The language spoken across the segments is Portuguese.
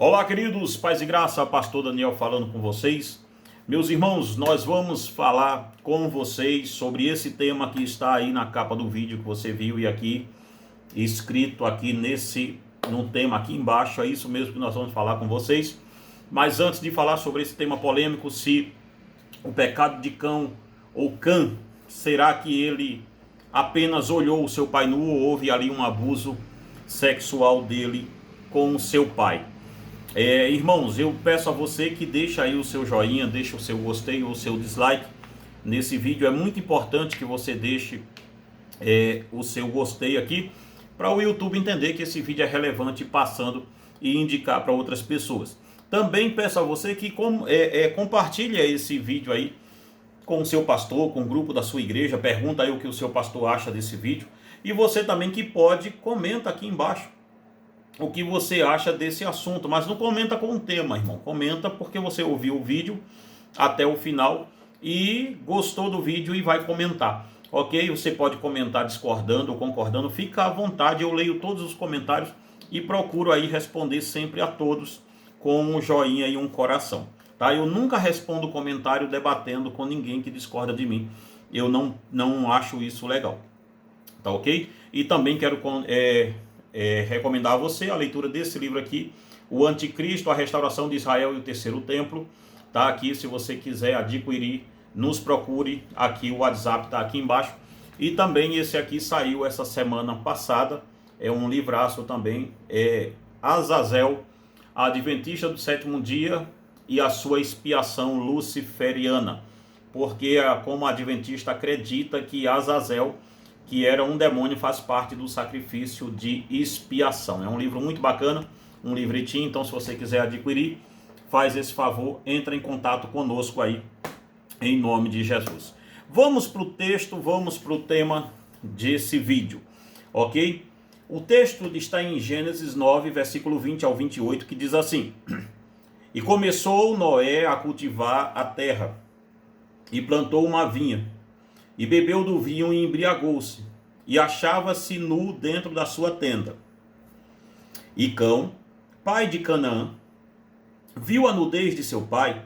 Olá, queridos, paz e graça, pastor Daniel falando com vocês. Meus irmãos, nós vamos falar com vocês sobre esse tema que está aí na capa do vídeo que você viu e aqui escrito aqui no tema aqui embaixo. É isso mesmo que nós vamos falar com vocês. Mas antes de falar sobre esse tema polêmico, se o pecado de Cão ou Cã, será que ele apenas olhou o seu pai nu ou houve ali um abuso sexual dele com o seu pai? Irmãos, eu peço a você que deixe aí o seu joinha, deixe o seu gostei ou o seu dislike nesse vídeo. É muito importante que você deixe o seu gostei aqui para o YouTube entender que esse vídeo é relevante, passando e indicar para outras pessoas. Também peço a você que compartilhe esse vídeo aí com o seu pastor, com o grupo da sua igreja. Pergunta aí o que o seu pastor acha desse vídeo. E você também que pode, comenta aqui embaixo o que você acha desse assunto, mas não comenta com um tema, irmão. Comenta porque você ouviu o vídeo até o final e gostou do vídeo e vai comentar, ok? Você pode comentar discordando ou concordando, fica à vontade, eu leio todos os comentários e procuro aí responder sempre a todos com um joinha e um coração, tá? Eu nunca respondo comentário debatendo com ninguém que discorda de mim, eu não acho isso legal, tá ok? E também quero recomendar a você a leitura desse livro aqui, O Anticristo, a Restauração de Israel e o Terceiro Templo. Tá aqui, se você quiser adquirir, nos procure aqui, o WhatsApp está aqui embaixo. E também esse aqui saiu essa semana passada, é um livraço também, Azazel, a Adventista do Sétimo Dia e a sua expiação luciferiana. Porque como a Adventista acredita que Azazel, que era um demônio, faz parte do sacrifício de expiação. É um livro muito bacana, um livretinho. Então, se você quiser adquirir, faz esse favor, entra em contato conosco aí, em nome de Jesus. Vamos para o texto, vamos para o tema desse vídeo, ok? O texto está em Gênesis 9, versículo 20 ao 28, que diz assim: E começou Noé a cultivar a terra, e plantou uma vinha, e bebeu do vinho e embriagou-se, e achava-se nu dentro da sua tenda. E Cão, pai de Canaã, viu a nudez de seu pai,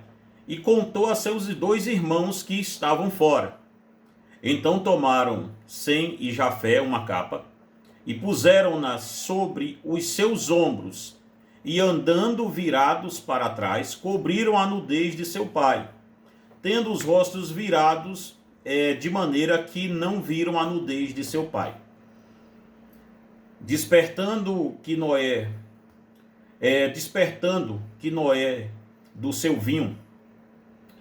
e contou a seus 2 irmãos que estavam fora. Então tomaram Sem e Jafé uma capa, e puseram-na sobre os seus ombros, e andando virados para trás, cobriram a nudez de seu pai, tendo os rostos virados, de maneira que não viram a nudez de seu pai. Despertando que Noé do seu vinho,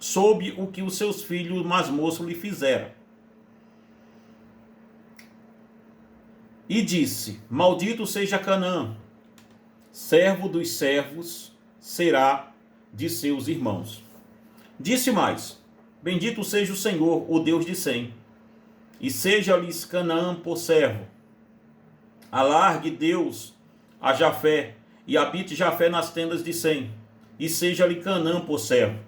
soube o que os seus filhos mais moços lhe fizeram. E disse: Maldito seja Canaã, servo dos servos será de seus irmãos. Disse mais: Bendito seja o Senhor, o Deus de Sem, e seja-lhes Canaã por servo. Alargue Deus a Jafé, e habite Jafé nas tendas de Sem, e seja-lhe Canaã por servo.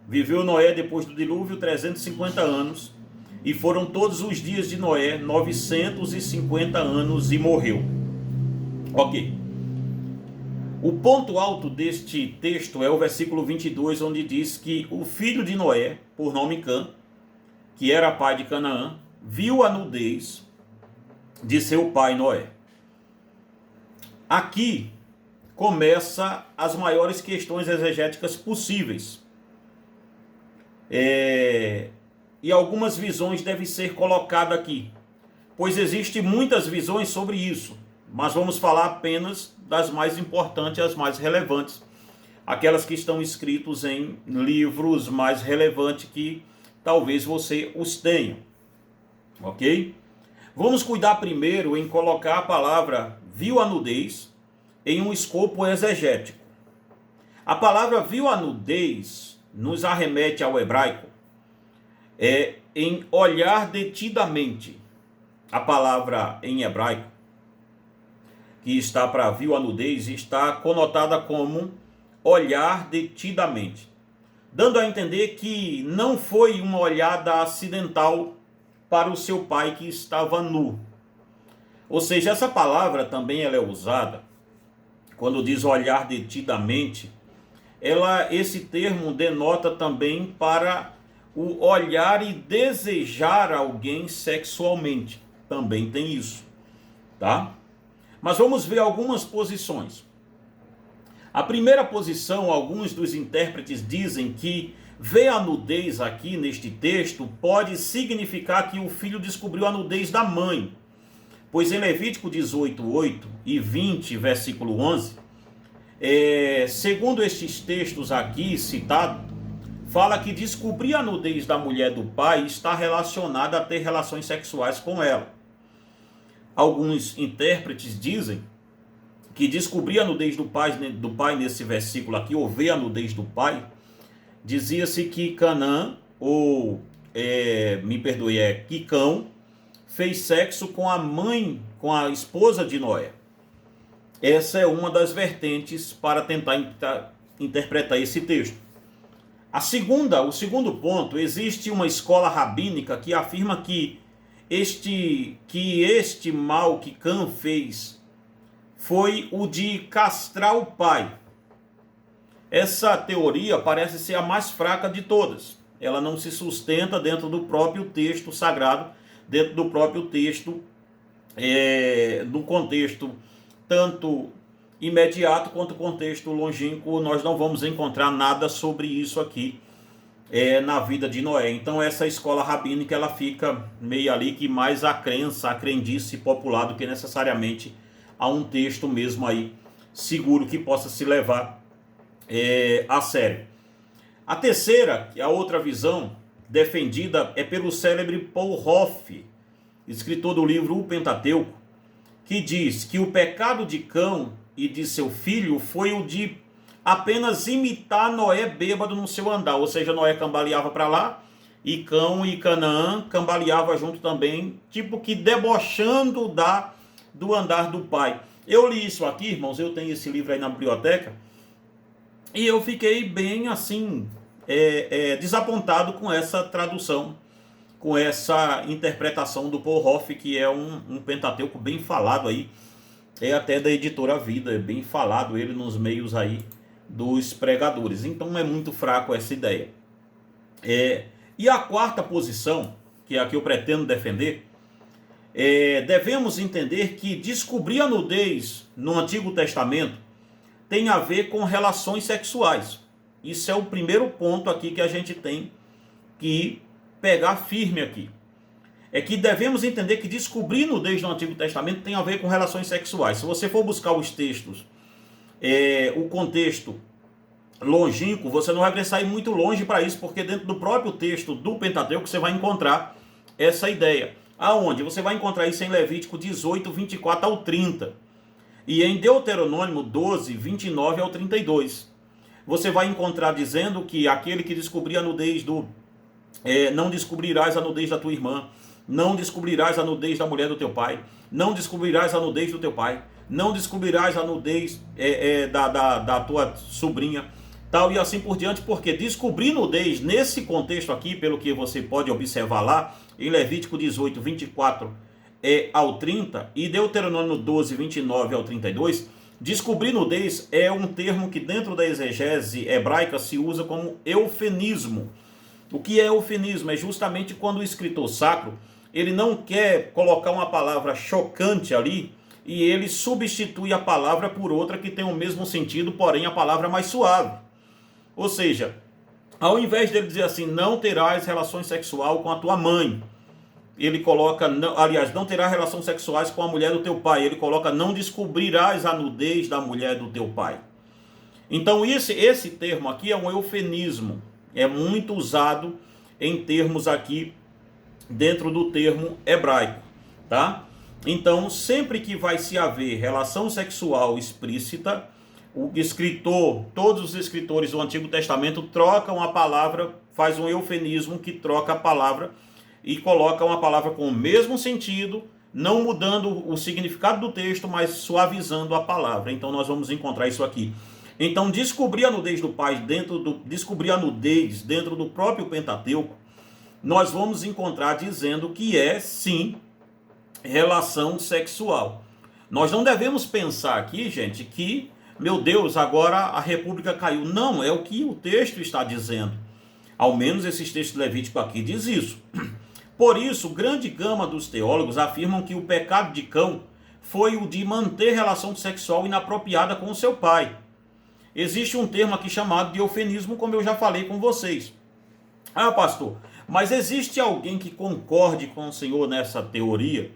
Viveu Noé depois do dilúvio 350 anos, e foram todos os dias de Noé 950 anos, e morreu. Ok. O ponto alto deste texto é o versículo 22, onde diz que o filho de Noé, por nome Cã, que era pai de Canaã, viu a nudez de seu pai Noé. Aqui começa as maiores questões exegéticas possíveis. E algumas visões devem ser colocadas aqui, pois existem muitas visões sobre isso, mas vamos falar apenas das mais importantes, as mais relevantes, aquelas que estão escritas em livros mais relevantes que talvez você os tenha, ok? Vamos cuidar primeiro em colocar a palavra viu a nudez em um escopo exegético. A palavra viu a nudez nos arremete ao hebraico em olhar detidamente. A palavra em hebraico que está para viu a nudez está conotada como olhar detidamente, dando a entender que não foi uma olhada acidental para o seu pai que estava nu. Ou seja, essa palavra também ela é usada quando diz olhar detidamente, esse termo denota também para o olhar e desejar alguém sexualmente. Também tem isso, tá? Mas vamos ver algumas posições. A primeira posição, alguns dos intérpretes dizem que ver a nudez aqui neste texto pode significar que o filho descobriu a nudez da mãe. Pois em Levítico 18:8 e 20, versículo 11, segundo estes textos aqui citados, fala que descobrir a nudez da mulher do pai está relacionada a ter relações sexuais com ela. Alguns intérpretes dizem que descobrir a nudez do pai nesse versículo aqui, ou ver a nudez do pai, dizia-se que Canaã, ou, Quicão, fez sexo com a mãe, com a esposa de Noé. Essa é uma das vertentes para tentar interpretar esse texto. O segundo ponto, existe uma escola rabínica que afirma que este mal que Cã fez foi o de castrar o pai. Essa teoria parece ser a mais fraca de todas. Ela não se sustenta dentro do próprio texto sagrado, dentro do próprio texto, no contexto tanto imediato quanto contexto longínquo. Nós não vamos encontrar nada sobre isso aqui na vida de Noé. Então essa escola rabínica ela fica meio ali que mais a crendice popular do que necessariamente a um texto mesmo aí seguro que possa se levar a sério. A terceira, que é a outra visão defendida, é pelo célebre Paul Hoff, escritor do livro O Pentateuco, que diz que o pecado de Cão e de seu filho foi o de apenas imitar Noé bêbado no seu andar, ou seja, Noé cambaleava para lá e Cão e Canaã cambaleava junto também, tipo que debochando do andar do pai. Eu li isso aqui, irmãos, eu tenho esse livro aí na biblioteca, e eu fiquei bem assim, desapontado com essa tradução, com essa interpretação do Paul Hoff, que é um Pentateuco bem falado aí, até da editora Vida, é bem falado ele nos meios aí dos pregadores. Então é muito fraco essa ideia. E a quarta posição, que é a que eu pretendo defender, devemos entender que descobrir a nudez no Antigo Testamento tem a ver com relações sexuais. Isso é o primeiro ponto aqui que a gente tem que pegar firme aqui. É que devemos entender que descobrir nudez no Antigo Testamento tem a ver com relações sexuais. Se você for buscar os textos, o contexto longínquo, você não vai sair muito longe para isso, porque dentro do próprio texto do Pentateuco você vai encontrar essa ideia. Aonde? Você vai encontrar isso em Levítico 18, 24 ao 30. E em Deuteronômio 12, 29 ao 32. Você vai encontrar dizendo que aquele que descobrir a nudez não descobrirás a nudez da tua irmã, não descobrirás a nudez da mulher do teu pai, não descobrirás a nudez do teu pai, não descobrirás a nudez da tua sobrinha, tal e assim por diante, porque descobrir nudez nesse contexto aqui, pelo que você pode observar lá, em Levítico 18, 24 ao 30 e Deuteronômio 12, 29 ao 32, descobrir nudez é um termo que dentro da exegese hebraica se usa como eufemismo. O que é eufemismo? É justamente quando o escritor sacro ele não quer colocar uma palavra chocante ali e ele substitui a palavra por outra que tem o mesmo sentido, porém a palavra mais suave. Ou seja, ao invés dele dizer assim, não terás relações sexuais com a tua mãe, ele coloca, não terás relações sexuais com a mulher do teu pai. Ele coloca, não descobrirás a nudez da mulher do teu pai. Então esse termo aqui é um eufemismo. É muito usado em termos aqui dentro do termo hebraico, tá? Então, sempre que vai se haver relação sexual explícita, o escritor, todos os escritores do Antigo Testamento trocam a palavra, faz um eufemismo que troca a palavra e coloca uma palavra com o mesmo sentido, não mudando o significado do texto, mas suavizando a palavra. Então nós vamos encontrar isso aqui. Então descobrir a nudez do pai descobrir a nudez dentro do próprio Pentateuco, nós vamos encontrar dizendo que é sim relação sexual. Nós não devemos pensar aqui, gente, que meu Deus, agora a república caiu. Não, é o que o texto está dizendo. Ao menos esses textos levíticos aqui diz isso. Por isso, grande gama dos teólogos afirmam que o pecado de Cão foi o de manter relação sexual inapropriada com o seu pai. Existe um termo aqui chamado de eufemismo, como eu já falei com vocês. Ah, pastor, mas existe alguém que concorde com o senhor nessa teoria?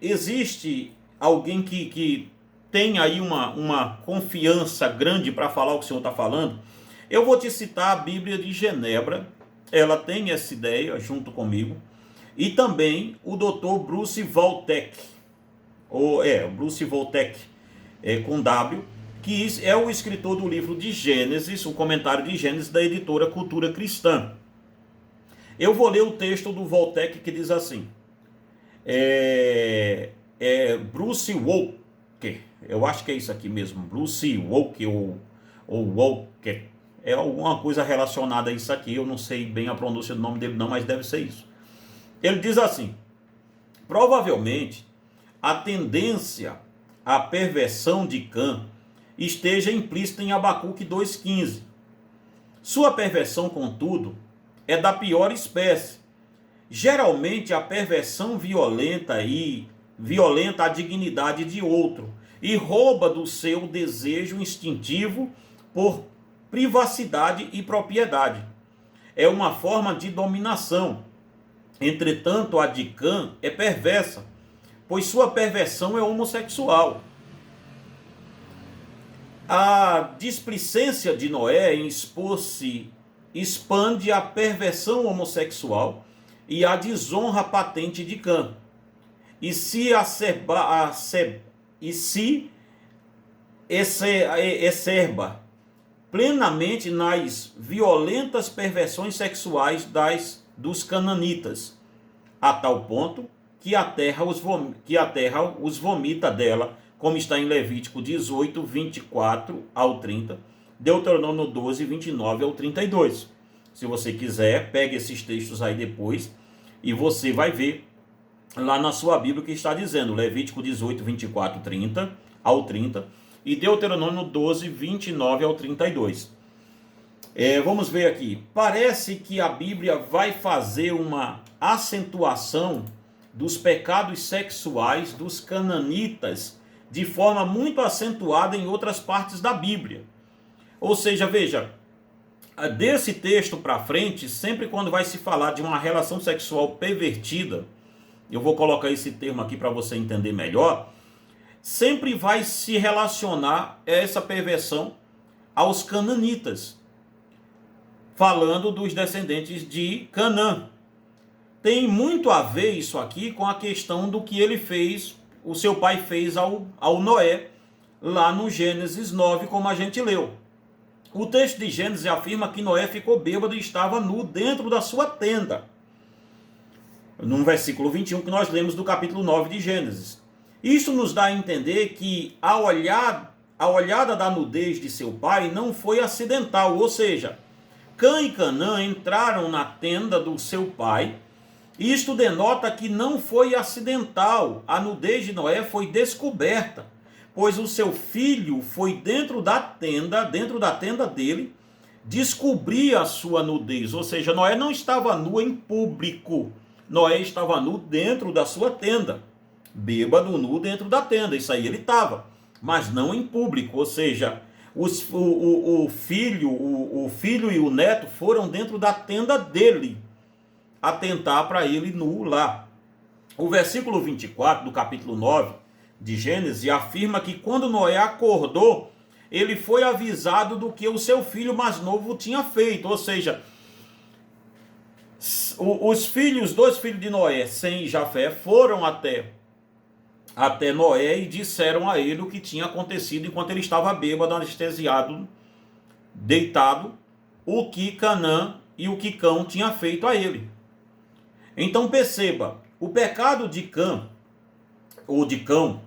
Existe alguém que tem aí uma confiança grande para falar o que o senhor está falando? Eu vou te citar a Bíblia de Genebra, ela tem essa ideia junto comigo, e também o Dr. Bruce Waltke, Bruce Waltke, com W, que é o escritor do livro de Gênesis, o comentário de Gênesis da editora Cultura Cristã. Eu vou ler o texto do Waltke que diz assim, Bruce Waltke, eu acho que é isso aqui mesmo, Bruce Waltke ou Waltke, é alguma coisa relacionada a isso aqui, eu não sei bem a pronúncia do nome dele não, mas deve ser isso. Ele diz assim, provavelmente a tendência à perversão de Cã esteja implícita em Abacuque 2,15. Sua perversão, contudo, é da pior espécie. Geralmente a perversão violenta a dignidade de outro e rouba do seu desejo instintivo por privacidade e propriedade. É uma forma de dominação. Entretanto, a de Cã é perversa, pois sua perversão é homossexual. A displicência de Noé em expor-se expande a perversão homossexual e a desonra patente de Cã. E se exacerba plenamente nas violentas perversões sexuais dos cananitas, a tal ponto que a terra os vomita dela, como está em Levítico 18, 24 ao 30, Deuteronômio 12, 29 ao 32. Se você quiser, pegue esses textos aí depois e você vai ver lá na sua Bíblia que está dizendo, Levítico 18, 24, 30 ao 30 e Deuteronômio 12, 29 ao 32. Vamos ver aqui. Parece que a Bíblia vai fazer uma acentuação dos pecados sexuais dos cananitas de forma muito acentuada em outras partes da Bíblia. Ou seja, veja, desse texto para frente, sempre quando vai se falar de uma relação sexual pervertida, eu vou colocar esse termo aqui para você entender melhor, sempre vai se relacionar essa perversão aos cananitas, falando dos descendentes de Canaã. Tem muito a ver isso aqui com a questão do que ele fez, o seu pai fez ao Noé, lá no Gênesis 9, como a gente leu. O texto de Gênesis afirma que Noé ficou bêbado e estava nu dentro da sua tenda. No versículo 21 que nós lemos do capítulo 9 de Gênesis. Isso nos dá a entender que a olhada da nudez de seu pai não foi acidental, ou seja, Cã e Canaã entraram na tenda do seu pai. Isto denota que não foi acidental, a nudez de Noé foi descoberta, pois o seu filho foi dentro da tenda dele, descobrir a sua nudez, ou seja, Noé não estava nu em público, Noé estava nu dentro da sua tenda, bêbado nu dentro da tenda, isso aí ele estava, mas não em público, ou seja, o filho e o neto foram dentro da tenda dele, atentar para ele nu lá. O versículo 24 do capítulo 9 de Gênesis afirma que quando Noé acordou, ele foi avisado do que o seu filho mais novo tinha feito, ou seja, dois filhos de Noé, Sem e Jafé, foram até Noé e disseram a ele o que tinha acontecido enquanto ele estava bêbado, anestesiado, deitado, o que Canaã e o que Cão tinha feito a ele. Então perceba, o pecado de Cã, ou de Cão,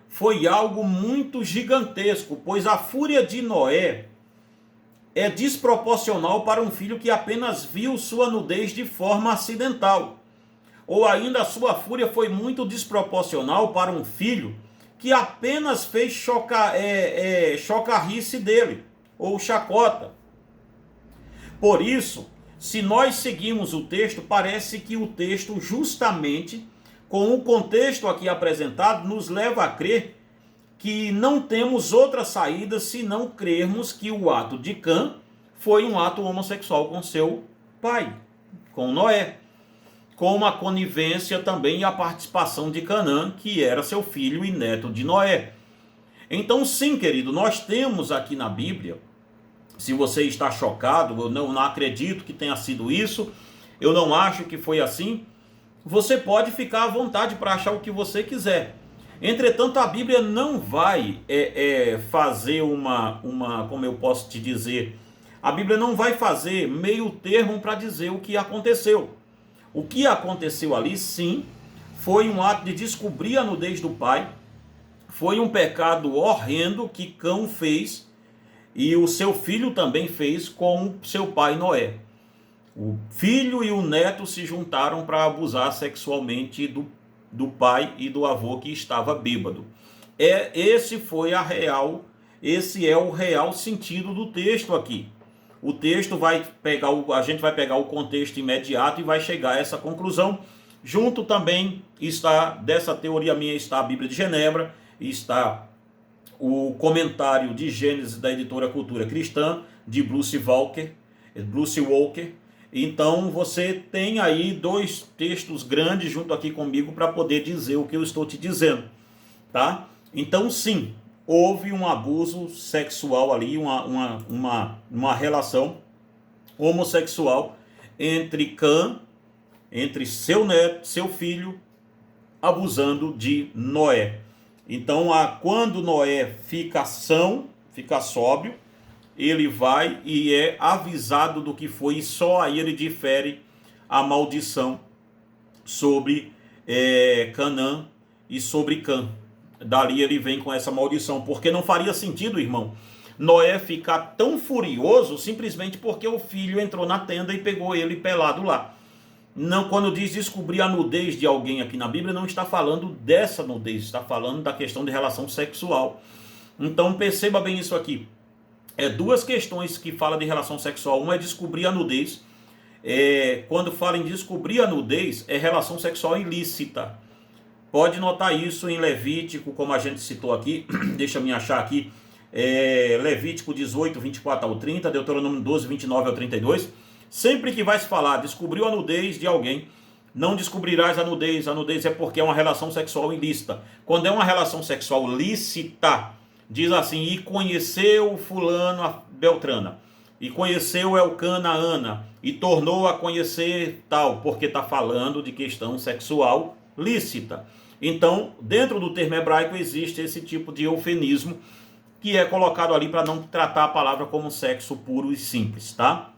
foi algo muito gigantesco, pois a fúria de Noé é desproporcional para um filho que apenas viu sua nudez de forma acidental. Ou ainda a sua fúria foi muito desproporcional para um filho que apenas fez chocarrice dele, ou chacota. Por isso, se nós seguimos o texto, parece que o texto, justamente com o contexto aqui apresentado, nos leva a crer que não temos outra saída se não crermos que o ato de Cã foi um ato homossexual com seu pai, com Noé, com uma conivência também e a participação de Canaã, que era seu filho e neto de Noé. Então, sim, querido, nós temos aqui na Bíblia, se você está chocado, eu não acredito que tenha sido isso, eu não acho que foi assim, você pode ficar à vontade para achar o que você quiser. Entretanto, a Bíblia não vai fazer como eu posso te dizer, a Bíblia não vai fazer meio termo para dizer o que aconteceu. O que aconteceu ali, sim, foi um ato de descobrir a nudez do pai, foi um pecado horrendo que Cão fez e o seu filho também fez com seu pai Noé. O filho e o neto se juntaram para abusar sexualmente do pai e do avô que estava bêbado. Esse é o real sentido do texto aqui. O texto a gente vai pegar o contexto imediato e vai chegar a essa conclusão. Junto também dessa teoria minha está a Bíblia de Genebra, está o comentário de Gênesis da editora Cultura Cristã, de Bruce Walker. Então você tem aí dois textos grandes junto aqui comigo para poder dizer o que eu estou te dizendo, tá? Então sim, houve um abuso sexual ali, uma relação homossexual entre Cã, entre seu neto, seu filho, abusando de Noé. Então, quando Noé fica sóbrio, ele vai e é avisado do que foi, e só aí ele difere a maldição sobre Canaã e sobre Cã. Dali ele vem com essa maldição, porque não faria sentido, irmão, Noé ficar tão furioso simplesmente porque o filho entrou na tenda e pegou ele pelado lá. Não, quando diz descobrir a nudez de alguém aqui na Bíblia, não está falando dessa nudez, está falando da questão de relação sexual. Então perceba bem isso aqui. Duas questões que falam de relação sexual. Uma é descobrir a nudez. Quando fala em descobrir a nudez, é relação sexual ilícita. Pode notar isso em Levítico, como a gente citou aqui. Deixa eu me achar aqui. Levítico 18, 24 ao 30, Deuteronômio 12, 29 ao 32. Sempre que vai se falar, descobriu a nudez de alguém, não descobrirás a nudez. A nudez é porque é uma relação sexual ilícita. Quando é uma relação sexual lícita, diz assim, e conheceu fulano a Beltrana, e conheceu Elcana a Ana, e tornou a conhecer tal, porque está falando de questão sexual lícita. Então, dentro do termo hebraico existe esse tipo de eufemismo que é colocado ali para não tratar a palavra como sexo puro e simples, tá?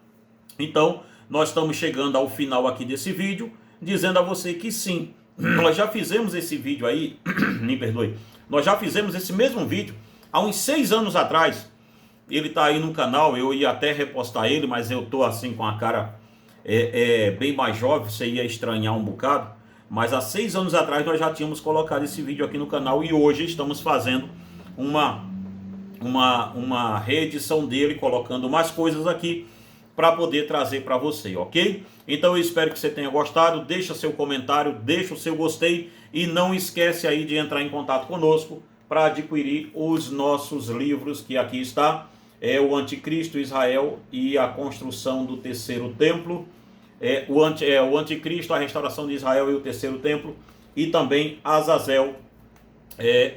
Então, nós estamos chegando ao final aqui desse vídeo, dizendo a você que sim, nós já fizemos esse vídeo aí, me perdoe, nós já fizemos esse mesmo vídeo há uns 6 anos atrás. Ele está aí no canal, eu ia até repostar ele, mas eu tô assim com a cara bem mais jovem, você ia estranhar um bocado. Mas há 6 anos atrás nós já tínhamos colocado esse vídeo aqui no canal e hoje estamos fazendo uma reedição dele, colocando mais coisas aqui para poder trazer para você, ok? Então eu espero que você tenha gostado, deixa seu comentário, deixa o seu gostei e não esquece aí de entrar em contato conosco para adquirir os nossos livros, que aqui está, o Anticristo, Israel e a construção do terceiro templo, o Anticristo, a restauração de Israel e o terceiro templo, e também Azazel,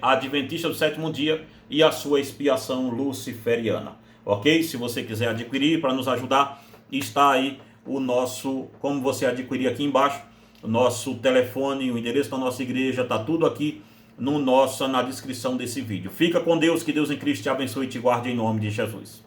Adventista do sétimo dia e a sua expiação luciferiana, ok? Se você quiser adquirir para nos ajudar, está aí o nosso, como você adquirir aqui embaixo, o nosso telefone, o endereço da nossa igreja, está tudo aqui na descrição desse vídeo. Fica com Deus, que Deus em Cristo te abençoe e te guarde em nome de Jesus.